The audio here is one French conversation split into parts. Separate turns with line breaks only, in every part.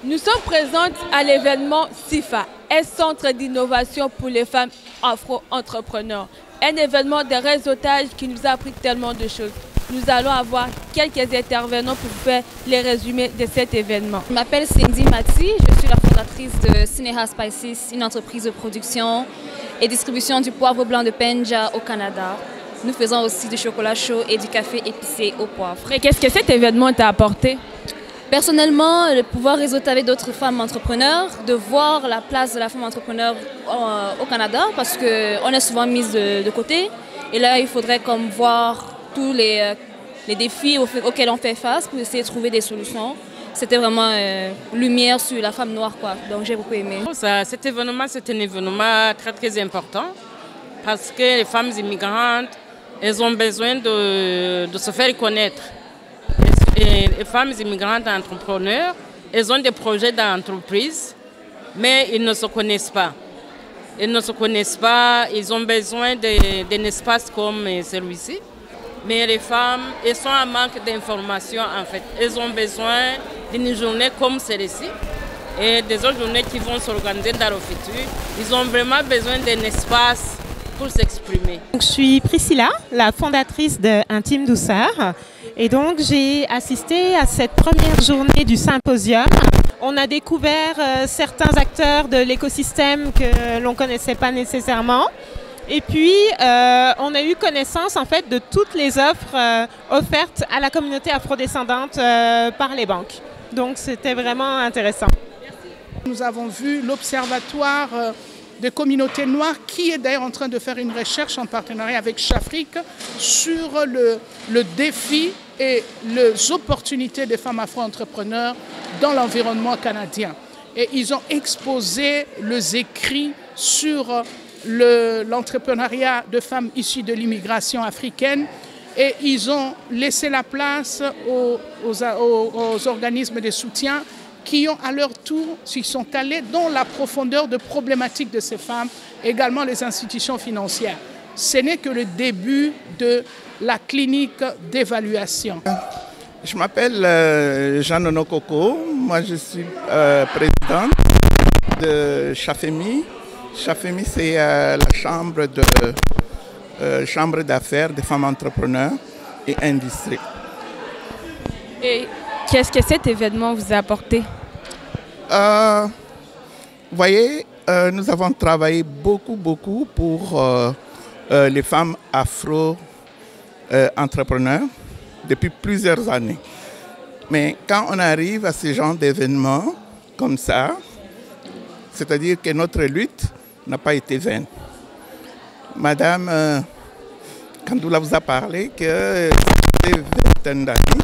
Nous sommes présentes à l'événement CIFA, un centre d'innovation pour les femmes afro-entrepreneurs. Un événement de réseautage qui nous a appris tellement de choses. Nous allons avoir quelques intervenants pour faire les résumés de cet événement.
Je m'appelle Cindy Mati, je suis la fondatrice de Cineha Spices, une entreprise de production et distribution du poivre blanc de Penja au Canada. Nous faisons aussi du chocolat chaud et du café épicé au poivre.
Et qu'est-ce que cet événement t'a apporté?
Personnellement, de pouvoir réseauter avec d'autres femmes entrepreneurs, de voir la place de la femme entrepreneur au Canada, parce qu'on est souvent mise de côté. Et là, il faudrait comme voir tous les défis auxquels on fait face pour essayer de trouver des solutions. C'était vraiment lumière sur la femme noire, quoi. Donc j'ai beaucoup aimé.
Cet événement, c'est un événement très très important parce que les femmes immigrantes, elles ont besoin de se faire connaître. Les femmes immigrantes entrepreneurs, elles ont des projets d'entreprise, mais ils ne se connaissent pas. Ils ne se connaissent pas, ils ont besoin d'un espace comme celui-ci. Mais les femmes, elles sont en manque d'informations en fait. Elles ont besoin d'une journée comme celle-ci et des autres journées qui vont s'organiser dans le futur. Ils ont vraiment besoin d'un espace pour s'exprimer.
Je suis Priscilla, la fondatrice de Intime Douceur. Et donc j'ai assisté à cette première journée du symposium. On a découvert certains acteurs de l'écosystème que l'on ne connaissait pas nécessairement. Et puis, on a eu connaissance en fait de toutes les offres offertes à la communauté afrodescendante par les banques. Donc, c'était vraiment intéressant.
Nous avons vu l'Observatoire des communautés noires qui est d'ailleurs en train de faire une recherche en partenariat avec Chafrique sur le défi et les opportunités des femmes afro-entrepreneurs dans l'environnement canadien. Et ils ont exposé les écrits sur l'entrepreneuriat de femmes issues de l'immigration africaine et ils ont laissé la place aux organismes de soutien qui ont à leur tour, s'ils sont allés dans la profondeur de problématiques de ces femmes, également les institutions financières. Ce n'est que le début de la clinique d'évaluation.
Je m'appelle Jean-Nono Coco, moi je suis présidente de Chafemi. Chafemi, c'est la chambre d'affaires des femmes entrepreneurs et industries.
Et qu'est-ce que cet événement vous a apporté?
Vous voyez, nous avons travaillé beaucoup pour les femmes afro-entrepreneurs depuis plusieurs années. Mais quand on arrive à ce genre d'événements comme ça, c'est-à-dire que notre lutte n'a pas été vaine. Madame Kandoula vous a parlé que ça faisait vingtaine d'années.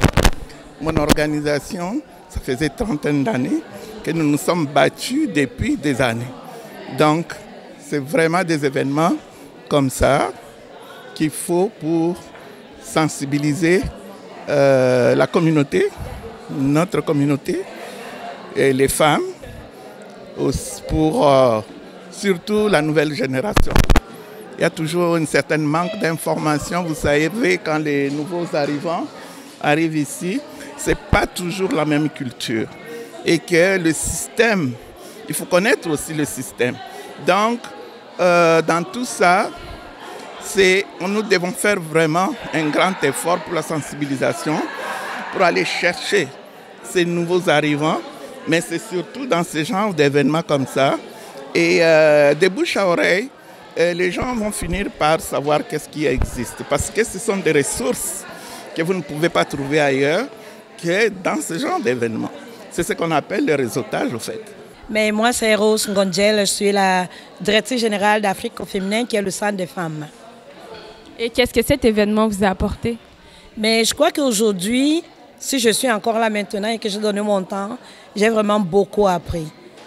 Mon organisation, ça faisait trentaine d'années que nous nous sommes battus depuis des années. Donc, c'est vraiment des événements comme ça qu'il faut pour sensibiliser la communauté, notre communauté, et les femmes, pour surtout la nouvelle génération. Il y a toujours un certain manque d'informations. Vous savez, quand les nouveaux arrivants arrivent ici, ce n'est pas toujours la même culture. Et que le système, il faut connaître aussi le système. Donc, dans tout ça, nous devons faire vraiment un grand effort pour la sensibilisation, pour aller chercher ces nouveaux arrivants. Mais c'est surtout dans ce genre d'événements comme ça. Et de bouche à oreille, les gens vont finir par savoir qu'est-ce qui existe. Parce que ce sont des ressources que vous ne pouvez pas trouver ailleurs que dans ce genre d'événements. C'est ce qu'on appelle le réseautage, au fait.
Mais moi, c'est Rose Ngonjel, je suis la directrice générale d'Afrique au féminin, qui est le centre des femmes.
Et qu'est-ce que cet événement vous a apporté?
Mais je crois qu'aujourd'hui, si je suis encore là maintenant et que j'ai donné mon temps, j'ai vraiment beaucoup appris.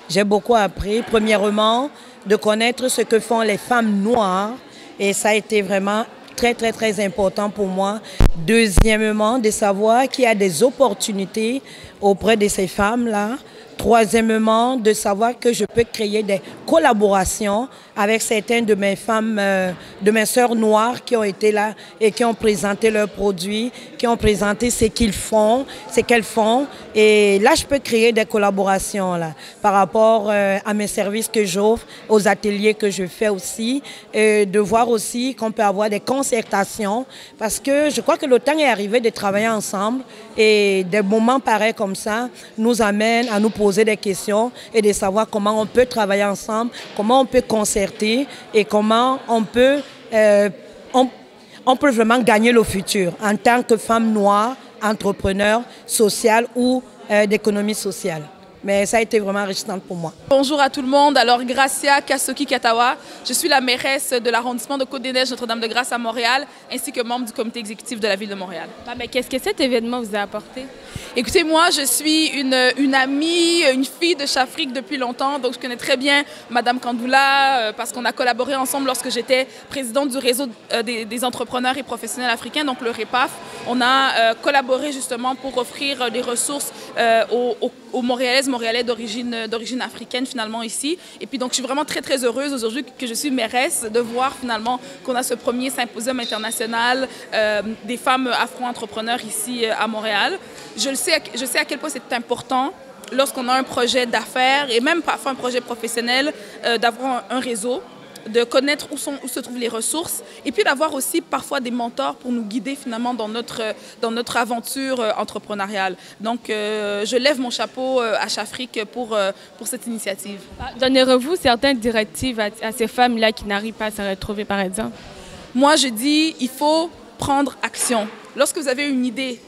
J'ai beaucoup appris, premièrement, de connaître ce que font les femmes noires. Et ça a été vraiment très important pour moi. Deuxièmement, de savoir qu'il y a des opportunités auprès de ces femmes-là Troisièmement, de savoir que je peux créer des collaborations avec certaines de mes femmes, de mes sœurs noires qui ont été là et qui ont présenté leurs produits, qui ont présenté ce qu'ils font, ce qu'elles font. Et là, je peux créer des collaborations là, par rapport à mes services que j'offre, aux ateliers que je fais aussi, et de voir aussi qu'on peut avoir des concertations, parce que je crois que le temps est arrivé de travailler ensemble et des moments pareils comme ça nous amènent à nous poser des questions et de savoir comment on peut travailler ensemble, comment on peut concerter et comment on peut vraiment gagner le futur en tant que femme noire, entrepreneur, sociale ou d'économie sociale. Mais ça a été vraiment enrichissant pour moi.
Bonjour à tout le monde. Alors, Gracia Kasoki-Katawa, je suis la mairesse de l'arrondissement de Côte-des-Neiges Notre-Dame-de-Grâce à Montréal, ainsi que membre du comité exécutif de la ville de Montréal.
Mais qu'est-ce que cet événement vous a apporté?
Écoutez, moi, je suis une amie, une fille de Chafrique depuis longtemps, donc je connais très bien Madame Kandoula parce qu'on a collaboré ensemble lorsque j'étais présidente du réseau des entrepreneurs et professionnels africains, donc le REPAF. On a collaboré justement pour offrir des ressources aux Montréalais d'origine africaine finalement ici. Et puis donc je suis vraiment très heureuse aujourd'hui que je suis mairesse de voir finalement qu'on a ce premier symposium international des femmes afro-entrepreneurs ici à Montréal. Je sais à quel point c'est important lorsqu'on a un projet d'affaires et même parfois un projet professionnel d'avoir un réseau, de connaître où se trouvent les ressources et puis d'avoir aussi parfois des mentors pour nous guider finalement dans notre aventure entrepreneuriale. Donc je lève mon chapeau à Chafrique pour cette initiative.
Donnerez-vous certaines directives à ces femmes-là qui n'arrivent pas à se retrouver par exemple?
Moi je dis il faut prendre action. Lorsque vous avez une idée,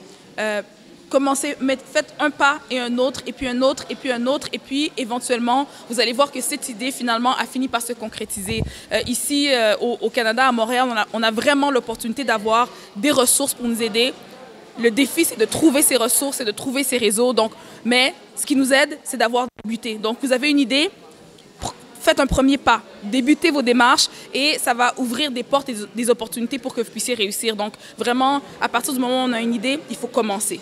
commencez, faites un pas et un autre, et puis un autre, et puis un autre, et puis éventuellement, vous allez voir que cette idée, finalement, a fini par se concrétiser. Ici, au Canada, à Montréal, on a vraiment l'opportunité d'avoir des ressources pour nous aider. Le défi, c'est de trouver ces ressources et de trouver ces réseaux. Donc, mais ce qui nous aide, c'est d'avoir débuté. Donc, vous avez une idée, faites un premier pas, débutez vos démarches et ça va ouvrir des portes et des opportunités pour que vous puissiez réussir. Donc, vraiment, à partir du moment où on a une idée, il faut commencer.